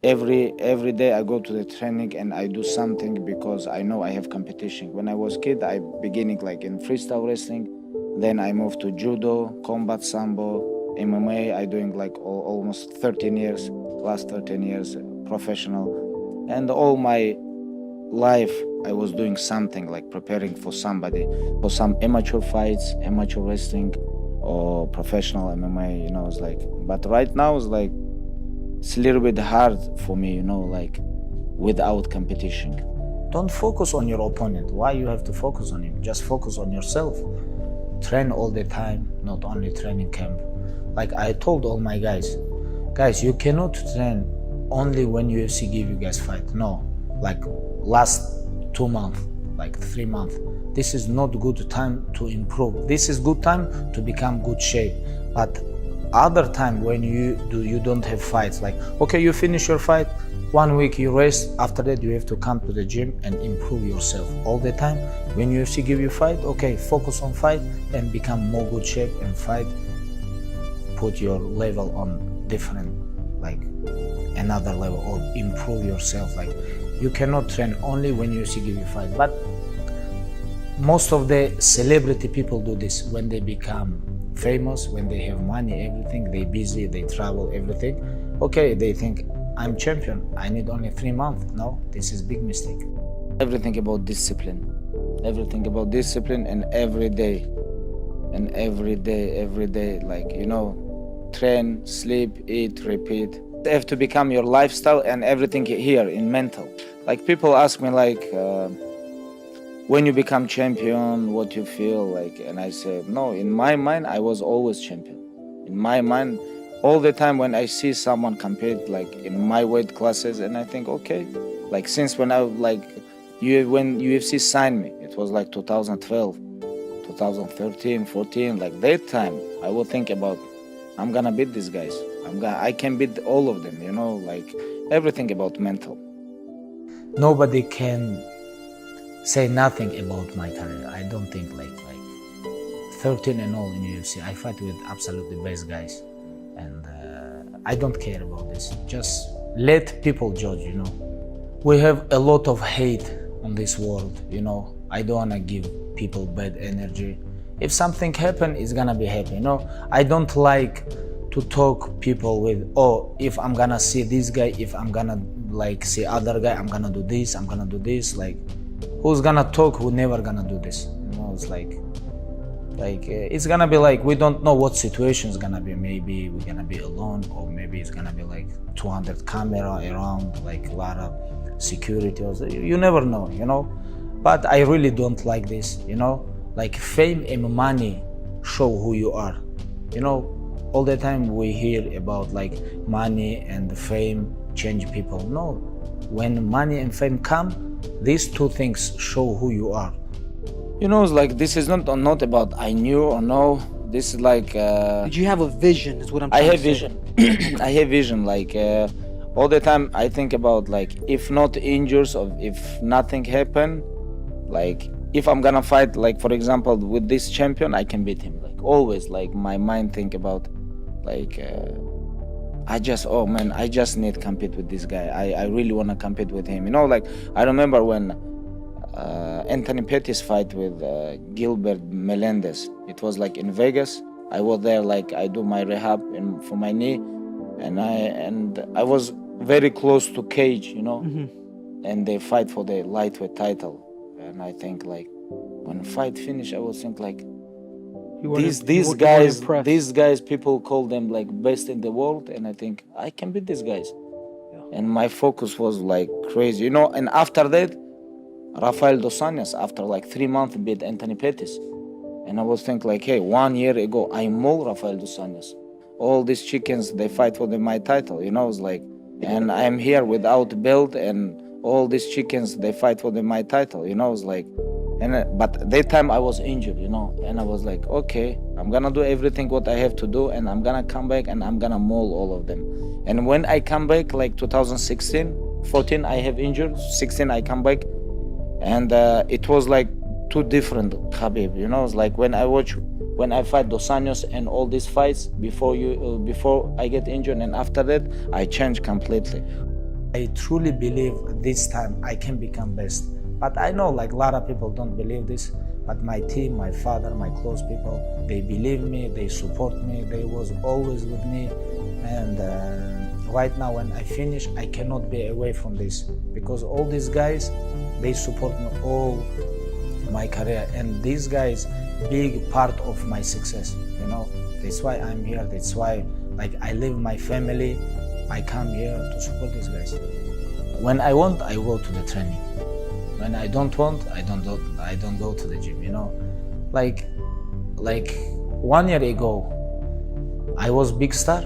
Every day I go to the training and I do something because I know I have competition. When I was kid, I beginning like in freestyle wrestling, then I moved to judo, combat sambo, MMA. I doing like almost 13 years, last 13 years professional, and all my life I was doing something like preparing for somebody, for some amateur fights, amateur wrestling, or professional MMA. It's like, but right now it's like it's a little bit hard for me, like without competition. Don't focus on your opponent. Why you have to focus on him? Just focus on yourself. Train all the time, not only training camp. Like I told all my guys, you cannot train only when UFC give you guys fight. No, like last 2 months, like 3 months. This is not good time to improve. This is good time to become good shape. But other time when you don't have fights, like okay, you finish your fight, 1 week you rest, after that you have to come to the gym and improve yourself all the time. When UFC give you fight, okay, focus on fight and become more good shape and fight, put your level on different, like another level, or improve yourself. Like you cannot train only when UFC give you fight. But most of the celebrity people do this when they become famous, when they have money, everything, they busy, they travel, everything. Okay, they think I'm champion, I need only 3 months. No, this is big mistake. Everything about discipline, and every day, like train, sleep, eat, repeat. They have to become your lifestyle, and everything here in mental. Like people ask me like, when you become champion, what you feel like? And I said, no, in my mind, I was always champion. In my mind, all the time when I see someone compete like in my weight classes, and I think, okay, like since when when UFC signed me, it was like 2012, 2013, 14, like that time, I would think about, I'm gonna beat these guys. I can beat all of them, like everything about mental. Nobody can say nothing about my career. I don't think like 13 and all in UFC. I fight with absolutely best guys, and I don't care about this. Just let people judge. We have a lot of hate on this world. I don't wanna give people bad energy. If something happen, it's gonna be happy. I don't like to talk people with, oh, if I'm gonna see this guy, if I'm gonna like see other guy, I'm gonna do this, I'm gonna do this. Like, who's gonna talk? Who never gonna do this? It's like it's gonna be like, we don't know what situation is gonna be. Maybe we're gonna be alone, or maybe it's gonna be like 200 camera around, like a lot of security. You never know, But I really don't like this, Like fame and money show who you are, All the time we hear about like money and fame change people. No, when money and fame come, these two things show who you are. It's like, this is not about I knew or no. This is like... Did you have a vision, is what I'm I trying have to say. vision. I have vision. Like, all the time I think about, like, if not injuries, or if nothing happen, like, if I'm gonna fight, like, for example, with this champion, I can beat him. Like, always, like, my mind think about, like... I just need to compete with this guy. I really want to compete with him. Like, I remember when Anthony Pettis fight with Gilbert Melendez. It was like in Vegas. I was there, like I do my rehab for my knee, and I was very close to cage, and they fight for the lightweight title. And I think like when fight finished, I was think like, these guys, people call them like best in the world, and I think I can beat these guys. Yeah. And my focus was like crazy, And after that, Rafael dos Anjos, after like 3 months, beat Anthony Pettis, and I was think like, hey, 1 year ago I mauled Rafael dos Anjos. All these chickens, they fight for my title, It's like, and I'm here without belt, and all these chickens, they fight for my title, It's like. But that time I was injured, and I was like, okay, I'm gonna do everything what I have to do, and I'm gonna come back and I'm gonna maul all of them. And when I come back, like 2016, 14, I have injured, 16 I come back, and it was like two different Khabib, It's like when I fight Dos Anjos and all these fights before I get injured, and after that I changed completely. I truly believe this time I can become best. But I know like a lot of people don't believe this, but my team, my father, my close people, they believe me, they support me, they was always with me. And right now when I finish, I cannot be away from this because all these guys, they support me all my career, and these guys big part of my success, you know. That's why I'm here. That's why like I leave my family, I come here to support these guys. When I want, I go to the training. When I don't want, I don't go to the gym, you know. Like 1 year ago, I was big star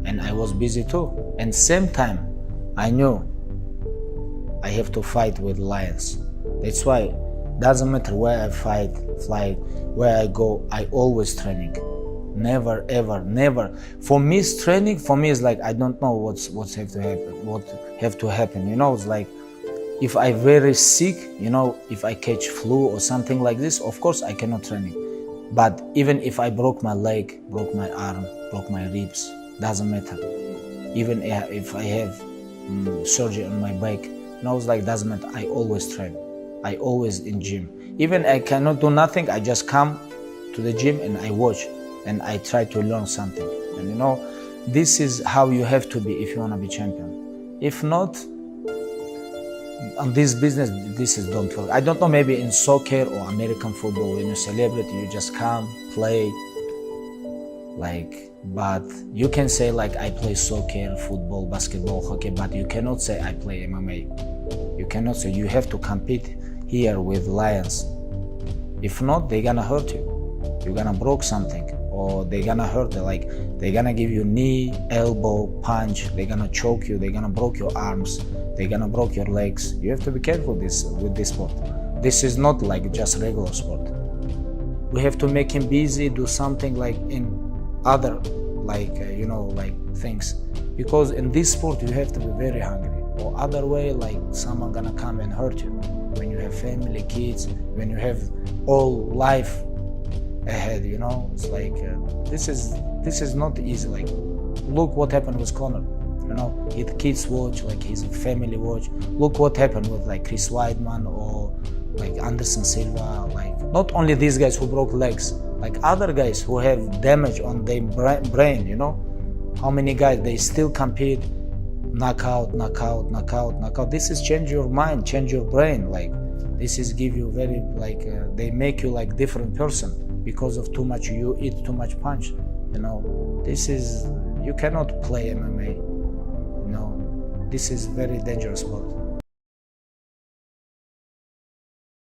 and I was busy too. And same time, I knew I have to fight with lions. That's why doesn't matter where I fight, fly, where I go, I always training. Never, ever, never. For me, training for me is like I don't know what's have to happen, what have to happen. You know, it's like if I'm very sick, you know, if I catch flu or something like this, of course I cannot training. But even if I broke my leg, broke my arm, broke my ribs, doesn't matter. Even if I have surgery on my back, you know, it's like doesn't matter. I always train. I always in gym. Even I cannot do nothing, I just come to the gym and I watch and I try to learn something. And you know, this is how you have to be if you want to be champion. If not, on this business, this is don't work. I don't know, maybe in soccer or American football, when you're celebrity, you just come, play, like, but you can say like I play soccer, football, basketball, hockey, but you cannot say I play MMA. You cannot say, you have to compete here with lions. If not, they're gonna hurt you. You're gonna broke something, or they're gonna hurt you, like they're gonna give you knee, elbow, punch, they're gonna choke you, they're gonna broke your arms, they're gonna broke your legs. You have to be careful with this sport. This is not like just regular sport. We have to make him busy, do something like in other, like you know, like things, because in this sport you have to be very hungry, or other way like someone gonna come and hurt you. When you have family, kids, when you have all life ahead, you know, it's like this is not easy. Like look what happened with Conor, you know, his kids watch, like his family watch. Look what happened with like Chris Weidman or like Anderson Silva. Like not only these guys who broke legs, like other guys who have damage on their brain, you know. How many guys they still compete, knockout. This is change your mind, change your brain. Like this is give you very like they make you like different person because of too much, you eat too much punch, you know. This is, you cannot play MMA, you know. This is very dangerous sport.